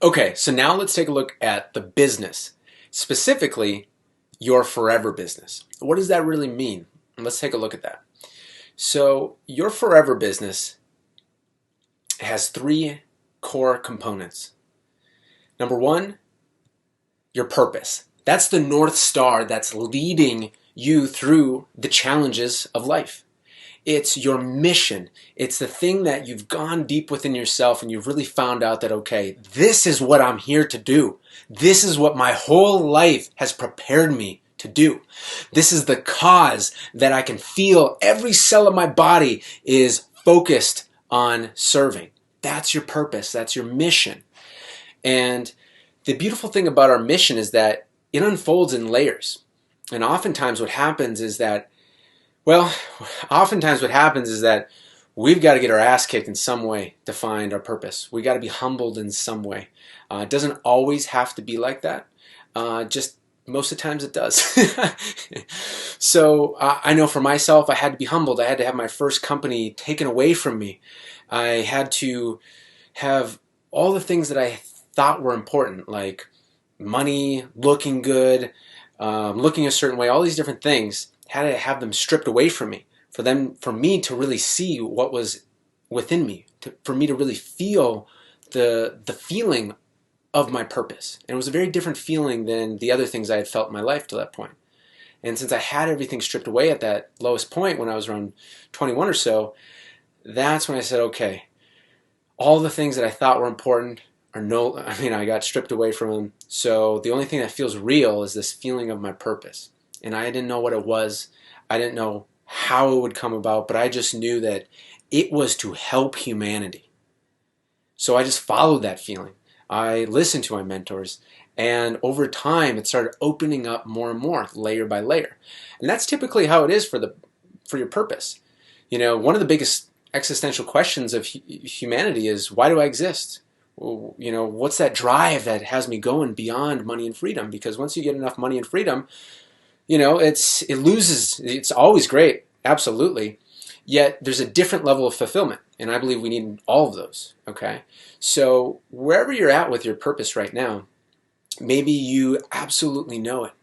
Okay, so now let's take a look at the business, specifically your forever business. What does that really mean? Let's take a look at that. So your forever business has three core components. Number one, your purpose. That's the North Star that's leading you through the challenges of life. It's your mission. It's the thing that you've gone deep within yourself and you've really found out that, okay, this is what I'm here to do. This is what my whole life has prepared me to do. This is the cause that I can feel every cell of my body is focused on serving. That's your purpose. That's your mission. And the beautiful thing about our mission is that it unfolds in layers. And oftentimes what happens is that we've got to get our ass kicked in some way to find our purpose. We got to be humbled in some way. It doesn't always have to be like that. Just most of the times it does. So I know for myself, I had to be humbled. I had to have my first company taken away from me. I had to have all the things that I thought were important, like money, looking good, looking a certain way, all these different things. Had to have them stripped away from me for me to really see what was within me, for me to really feel the feeling of my purpose. And it was a very different feeling than the other things I had felt in my life to that point. And since I had everything stripped away at that lowest point when I was around 21 or so, that's when I said, okay, all the things that I thought were important I got stripped away from them. So the only thing that feels real is this feeling of my purpose. And I didn't know what it was. I didn't know how it would come about, but I just knew that it was to help humanity. So I just followed that feeling. I listened to my mentors, and over time it started opening up more and more, layer by layer. And that's typically how it is for your purpose. One of the biggest existential questions of humanity is, why do I exist? What's that drive that has me going beyond money and freedom? Because once you get enough money and freedom, it's always great, absolutely. Yet there's a different level of fulfillment, and I believe we need all of those, okay? So wherever you're at with your purpose right now, maybe you absolutely know it.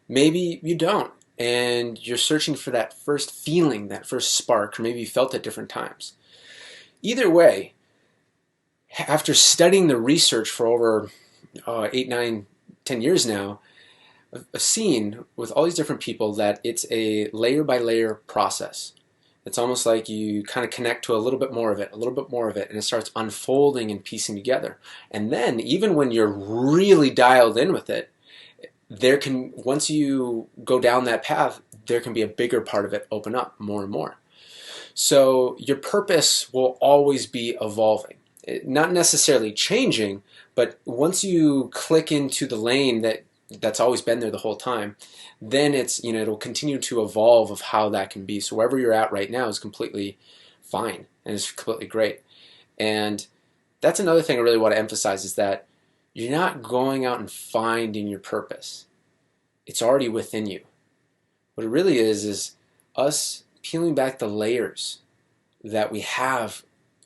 Maybe you don't, and you're searching for that first feeling, that first spark, or maybe you felt at different times. Either way, after studying the research for over 8, 9, 10 years now, I've seen with all these different people that it's a layer by layer process. It's almost like you kind of connect to a little bit more of it, and it starts unfolding and piecing together. And then even when you're really dialed in with it, once you go down that path, there can be a bigger part of it open up more and more. So your purpose will always be evolving. Not necessarily changing, but once you click into the lane that's always been there the whole time, then it'll continue to evolve of how that can be. So wherever you're at right now is completely fine and it's completely great. And that's another thing I really want to emphasize, is that you're not going out and finding your purpose. It's already within you. What it really is us peeling back the layers that we have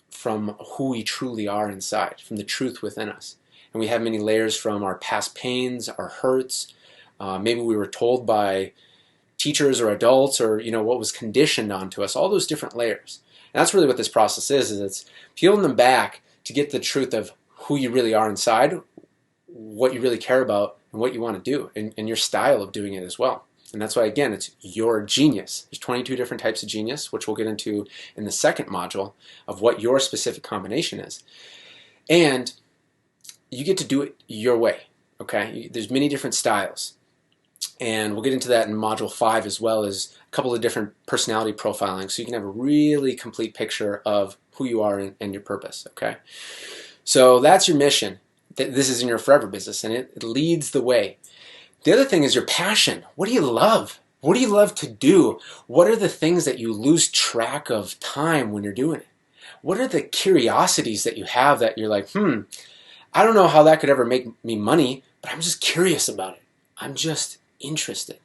from who we truly are inside, from the truth within us. And we have many layers from our past pains, our hurts. Maybe we were told by teachers or adults, or what was conditioned onto us. All those different layers. And that's really what this process is it's peeling them back to get the truth of who you really are inside, what you really care about, and what you want to do, and your style of doing it as well. And that's why, again, it's your genius. There's 22 different types of genius, which we'll get into in the second module of what your specific combination is. And you get to do it your way, okay? There's many different styles. And we'll get into that in Module 5, as well as a couple of different personality profiling, so you can have a really complete picture of who you are and your purpose, okay? So that's your mission. This is in your forever business, and it leads the way. The other thing is your passion. What do you love? What do you love to do? What are the things that you lose track of time when you're doing it? What are the curiosities that you have that you're like, I don't know how that could ever make me money, but I'm just curious about it. I'm just interested.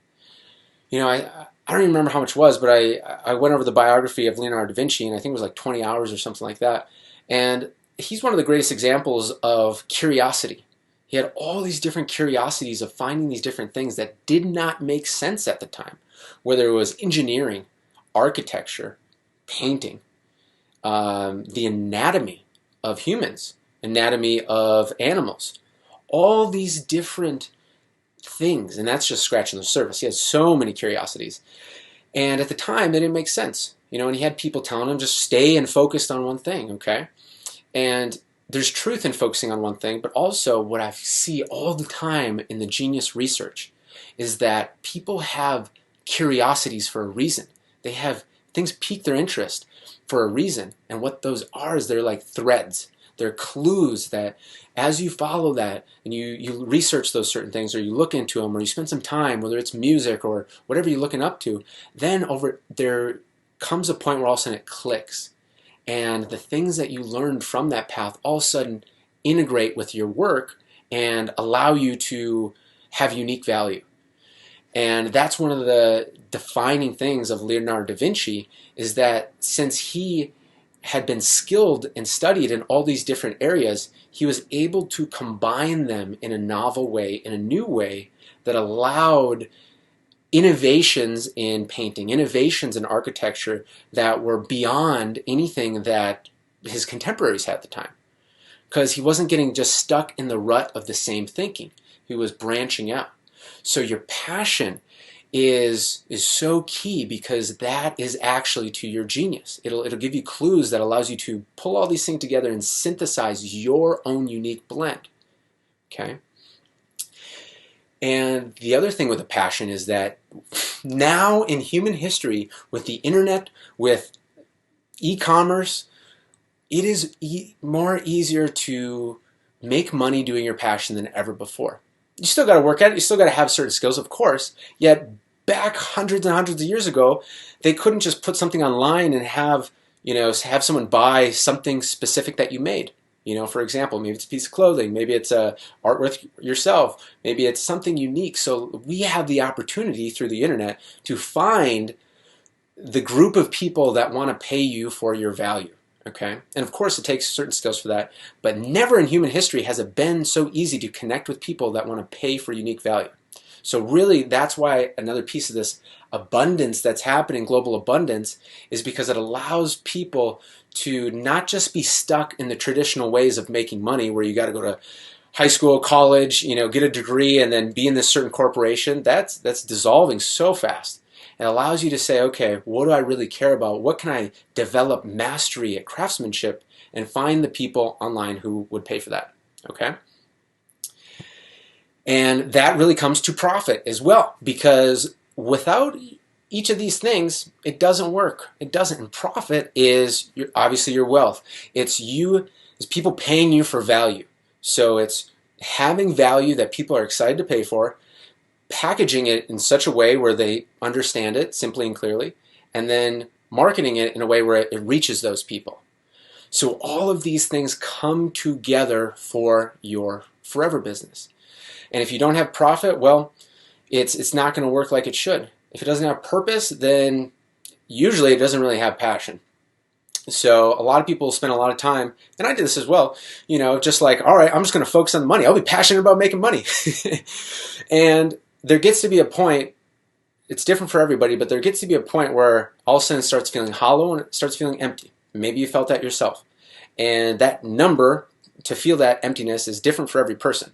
I don't even remember how much it was, but I went over the biography of Leonardo da Vinci, and I think it was like 20 hours or something like that. And he's one of the greatest examples of curiosity. He had all these different curiosities of finding these different things that did not make sense at the time, whether it was engineering, architecture, painting, the anatomy of humans, anatomy of animals, all these different things. And that's just scratching the surface. He had so many curiosities. And at the time, they didn't make sense. And he had people telling him just stay and focused on one thing, okay? And there's truth in focusing on one thing, but also what I see all the time in the genius research is that people have curiosities for a reason. They have things pique their interest for a reason. And what those are is they're like threads. They're clues that as you follow that and you research those certain things, or you look into them, or you spend some time, whether it's music or whatever you're looking up to, then over there comes a point where all of a sudden it clicks. And the things that you learned from that path all of a sudden integrate with your work and allow you to have unique value. And that's one of the defining things of Leonardo da Vinci, is that since he had been skilled and studied in all these different areas, he was able to combine them in a novel way, in a new way, that allowed innovations in painting, innovations in architecture that were beyond anything that his contemporaries had at the time. Because he wasn't getting just stuck in the rut of the same thinking. He was branching out. So your passion is so key, because that is actually to your genius. It'll give you clues that allows you to pull all these things together and synthesize your own unique blend. Okay? And the other thing with a passion is that now in human history, with the internet, with e-commerce, it is more easier to make money doing your passion than ever before. You still got to work at it. You still got to have certain skills, of course. Yet back hundreds and hundreds of years ago, they couldn't just put something online and have someone buy something specific that you made. For example, maybe it's a piece of clothing, maybe it's artwork yourself, maybe it's something unique. So we have the opportunity through the internet to find the group of people that want to pay you for your value. Okay? And of course it takes certain skills for that, but never in human history has it been so easy to connect with people that want to pay for unique value. So really, that's why another piece of this abundance that's happening, global abundance, is because it allows people to not just be stuck in the traditional ways of making money, where you got to go to high school, college, get a degree, and then be in this certain corporation. That's dissolving so fast. It allows you to say, okay, what do I really care about? What can I develop mastery at craftsmanship, and find the people online who would pay for that, okay? And that really comes to profit as well, because without each of these things, it doesn't work. It doesn't. And profit is obviously your wealth. It's people paying you for value. So it's having value that people are excited to pay for, packaging it in such a way where they understand it simply and clearly, and then marketing it in a way where it reaches those people. So all of these things come together for your forever business. And if you don't have profit, well, it's not going to work like it should. If it doesn't have purpose, then usually it doesn't really have passion. So a lot of people spend a lot of time, and I did this as well, just like, all right, I'm just going to focus on the money. I'll be passionate about making money. And there gets to be a point, it's different for everybody, but there gets to be a point where all of a sudden it starts feeling hollow and it starts feeling empty. Maybe you felt that yourself. And that number to feel that emptiness is different for every person.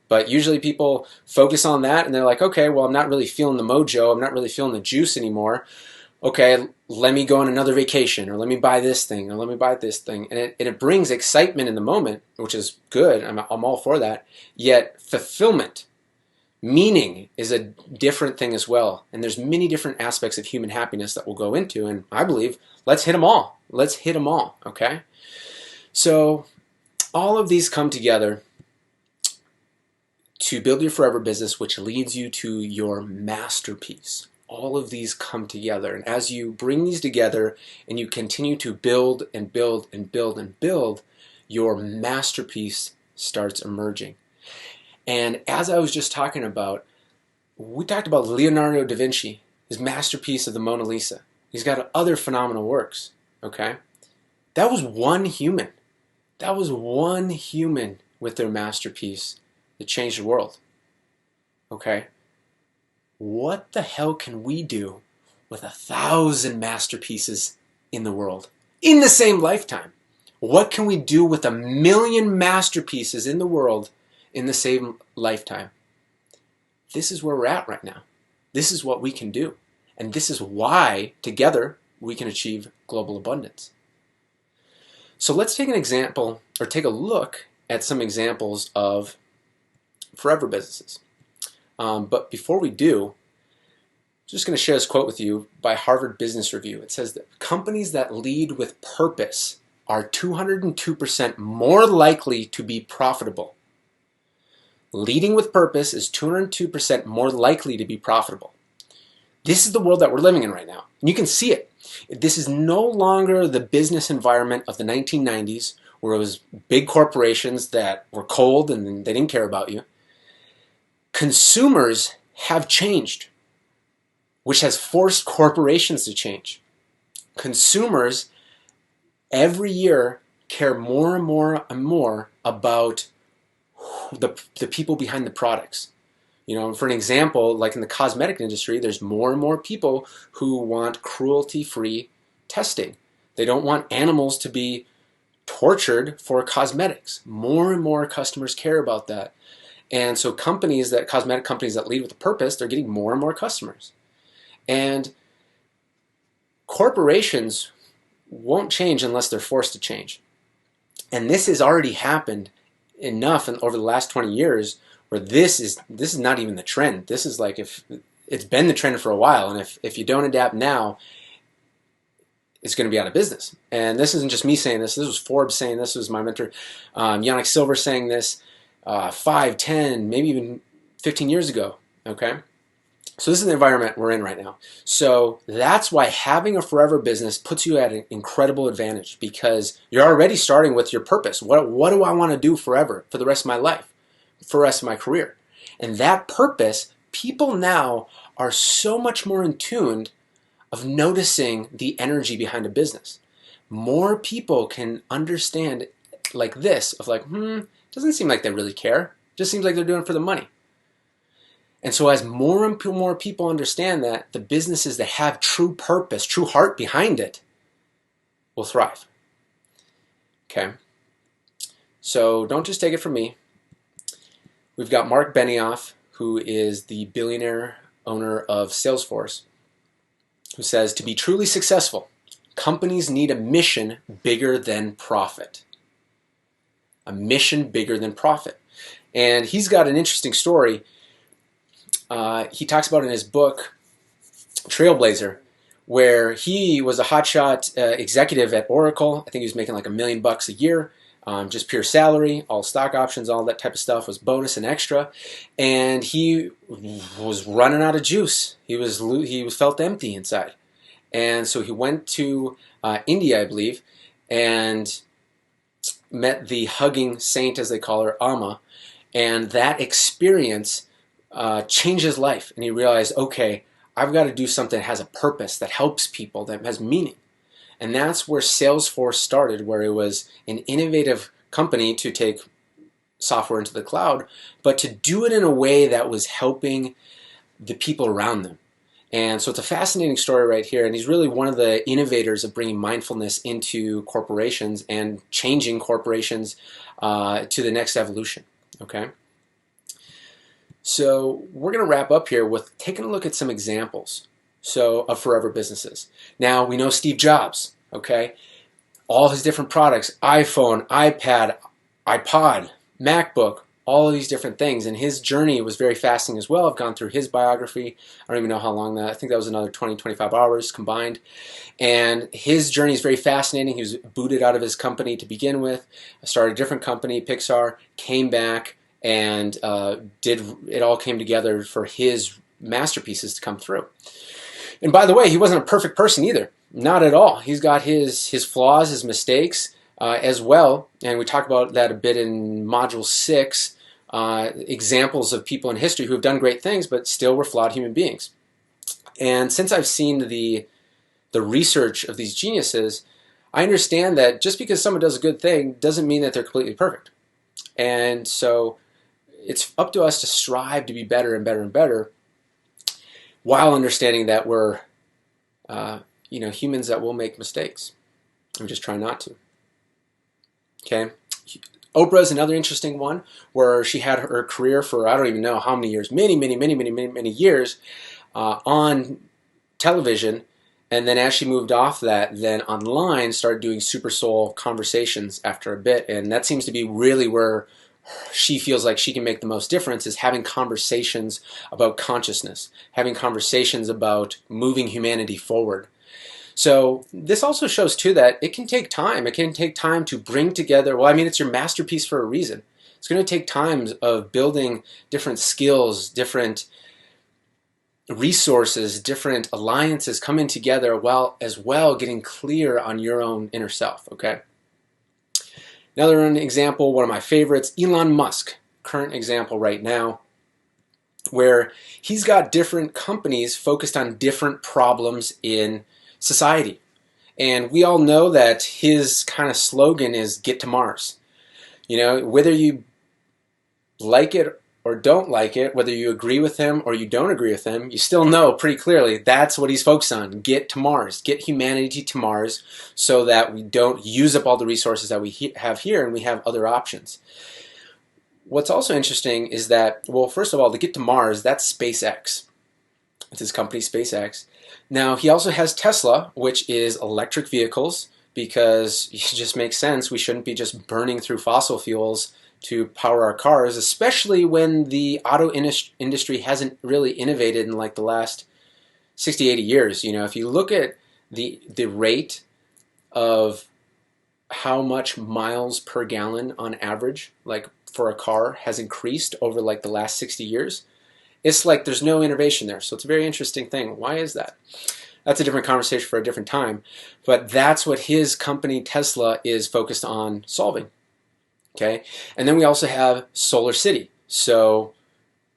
But usually people focus on that and they're like, okay, well, I'm not really feeling the mojo. I'm not really feeling the juice anymore. Okay, let me go on another vacation, or let me buy this thing, or let me buy this thing. And it brings excitement in the moment, which is good. I'm all for that. Yet fulfillment, meaning, is a different thing as well. And there's many different aspects of human happiness that we'll go into. And I believe, let's hit them all. Let's hit them all, okay? So all of these come together to build your forever business, which leads you to your masterpiece. All of these come together. And as you bring these together and you continue to build and build and build and build, your masterpiece starts emerging. And as I was just talking about, we talked about Leonardo da Vinci, his masterpiece of the Mona Lisa. He's got other phenomenal works, okay? That was one human. That was one human with their masterpiece that changed the world. Okay? What the hell can we do with 1,000 masterpieces in the world in the same lifetime? What can we do with 1,000,000 masterpieces in the world in the same lifetime? This is where we're at right now. This is what we can do. And this is why, together, we can achieve global abundance. So let's take an example, or take a look at some examples of forever businesses. But before we do, I'm just going to share this quote with you by Harvard Business Review. It says that companies that lead with purpose are 202% more likely to be profitable. Leading with purpose is 202% more likely to be profitable. This is the world that we're living in right now. And you can see it. This is no longer the business environment of the 1990s, where it was big corporations that were cold and they didn't care about you. Consumers have changed, which has forced corporations to change. Consumers every year care more and more and more about the people behind the products. You know, for an example, like in the cosmetic industry, there's more and more people who want cruelty-free testing. They don't want animals to be tortured for cosmetics. More and more customers care about that. And so cosmetic companies that lead with a purpose, they're getting more and more customers. And corporations won't change unless they're forced to change. And this has already happened enough over the last 20 years where this is not even the trend. This is like, if it's been the trend for a while, and if you don't adapt now, it's going to be out of business. And this isn't just me saying this. This was Forbes saying this. This was my mentor, Yannick Silver, saying this 5, 10, maybe even 15 years ago. Okay? So this is the environment we're in right now. So that's why having a forever business puts you at an incredible advantage, because you're already starting with your purpose. What do I want to do forever, for the rest of my life, for the rest of my career? And that purpose, people now are so much more in tune of noticing the energy behind a business. More people can understand like this, of like, doesn't seem like they really care. Just seems like they're doing it for the money. And so as more and more people understand that, the businesses that have true purpose, true heart behind it, will thrive. Okay? So don't just take it from me. We've got Mark Benioff, who is the billionaire owner of Salesforce, who says, to be truly successful, companies need a mission bigger than profit. A mission bigger than profit. And he's got an interesting story. He talks about in his book, Trailblazer, where he was a hotshot executive at Oracle. I think he was making like $1 million a year, just pure salary, all stock options, all that type of stuff was bonus and extra. And he was running out of juice. He felt empty inside. And so he went to India, I believe, and met the hugging saint, as they call her, Amma. And that experience changed his life, and he realized, okay, I've got to do something that has a purpose, that helps people, that has meaning. And that's where Salesforce started, where it was an innovative company to take software into the cloud, but to do it in a way that was helping the people around them. And so it's a fascinating story right here, and he's really one of the innovators of bringing mindfulness into corporations and changing corporations to the next evolution. Okay? So we're going to wrap up here with taking a look at some examples of forever businesses. Now, we know Steve Jobs, okay? All his different products, iPhone, iPad, iPod, MacBook, all of these different things. And his journey was very fascinating as well. I've gone through his biography. I don't even know how long that, I think that was another 20, 25 hours combined. And his journey is very fascinating. He was booted out of his company to begin with, started a different company, Pixar, came back, and it all came together for his masterpieces to come through. And by the way, he wasn't a perfect person either. Not at all. He's got his flaws, his mistakes as well. And we talk about that a bit in Module 6, examples of people in history who have done great things but still were flawed human beings. And since I've seen the research of these geniuses, I understand that just because someone does a good thing doesn't mean that they're completely perfect. And so it's up to us to strive to be better and better and better, while understanding that we're humans that will make mistakes. I'm just trying not to. Okay. Oprah is another interesting one, where she had her career for I don't even know how many years, many years on television, and then as she moved off that, then online started doing Super Soul conversations after a bit, and that seems to be really where she feels like she can make the most difference, is having conversations about consciousness, having conversations about moving humanity forward. So this also shows too that it can take time. It can take time to bring together, well, I mean, it's your masterpiece for a reason. It's going to take time of building different skills, different resources, different alliances coming together, while as well getting clear on your own inner self, okay? Another example, one of my favorites, Elon Musk, current example right now, where he's got different companies focused on different problems in society. And we all know that his kind of slogan is "Get to Mars." You know, whether you like it or don't like it, whether you agree with him or you don't agree with him, you still know pretty clearly that's what he's focused on. Get to Mars. Get humanity to Mars so that we don't use up all the resources that we have here and we have other options. What's also interesting is that, well, first of all, to get to Mars, that's SpaceX. It's his company, SpaceX. Now, he also has Tesla, which is electric vehicles, because it just makes sense. We shouldn't be just burning through fossil fuels to power our cars, especially when the auto industry hasn't really innovated in like the last 60, 80 years. You know, if you look at the rate of how much miles per gallon on average, like for a car, has increased over like the last 60 years, it's like there's no innovation there. So it's a very interesting thing. Why is that? That's a different conversation for a different time. But that's what his company, Tesla, is focused on solving. Okay? And then we also have Solar City. So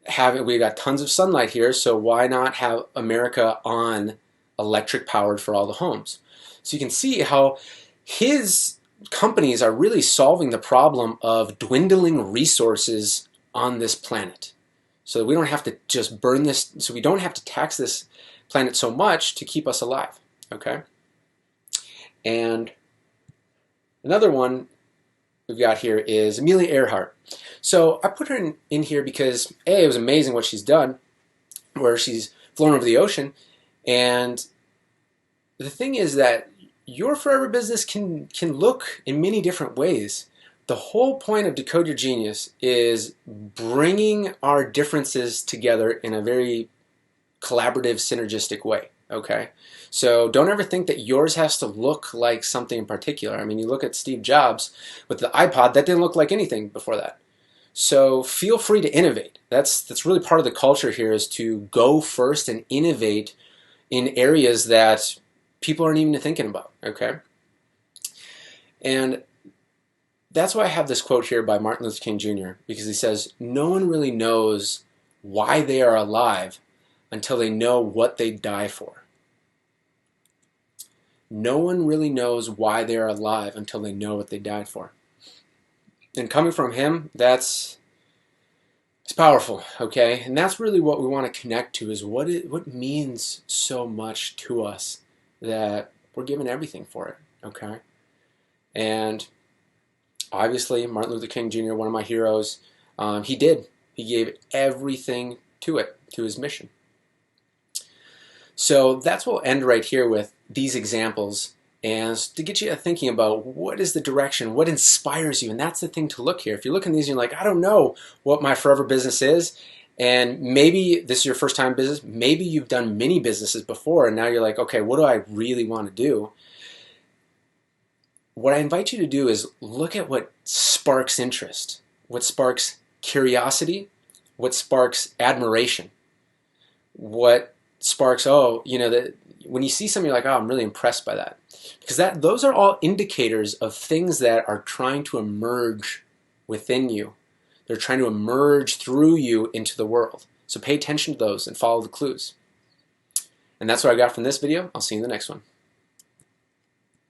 we got tons of sunlight here, so why not have America on electric powered for all the homes? So you can see how his companies are really solving the problem of dwindling resources on this planet. So we don't have to just burn this, so we don't have to tax this planet so much to keep us alive, okay? And another one we've got here is Amelia Earhart. So I put her in here because, A, it was amazing what she's done, where she's flown over the ocean, and the thing is that your forever business can look in many different ways. The whole point of Decode Your Genius is bringing our differences together in a very collaborative, synergistic way, okay? So don't ever think that yours has to look like something in particular. I mean, you look at Steve Jobs with the iPod, that didn't look like anything before that. So feel free to innovate. That's really part of the culture here, is to go first and innovate in areas that people aren't even thinking about, okay? And that's why I have this quote here by Martin Luther King Jr., because he says, "No one really knows why they are alive until they know what they die for." No one really knows why they are alive until they know what they died for. And coming from him, it's powerful, okay? And that's really what we want to connect to, is what means so much to us that we're giving everything for it, okay? And obviously, Martin Luther King Jr., one of my heroes, he gave everything to it, to his mission. So that's what we'll end right here with these examples, and to get you thinking about what is the direction, what inspires you. And that's the thing to look here. If you look in these and you're like, I don't know what my forever business is, and maybe this is your first time business, maybe you've done many businesses before, and now you're like, okay, what do I really want to do? What I invite you to do is look at what sparks interest, what sparks curiosity, what sparks admiration, what sparks, when you see something, you're like, oh, I'm really impressed by that. Because those are all indicators of things that are trying to emerge within you. They're trying to emerge through you into the world. So pay attention to those and follow the clues. And that's what I got from this video. I'll see you in the next one.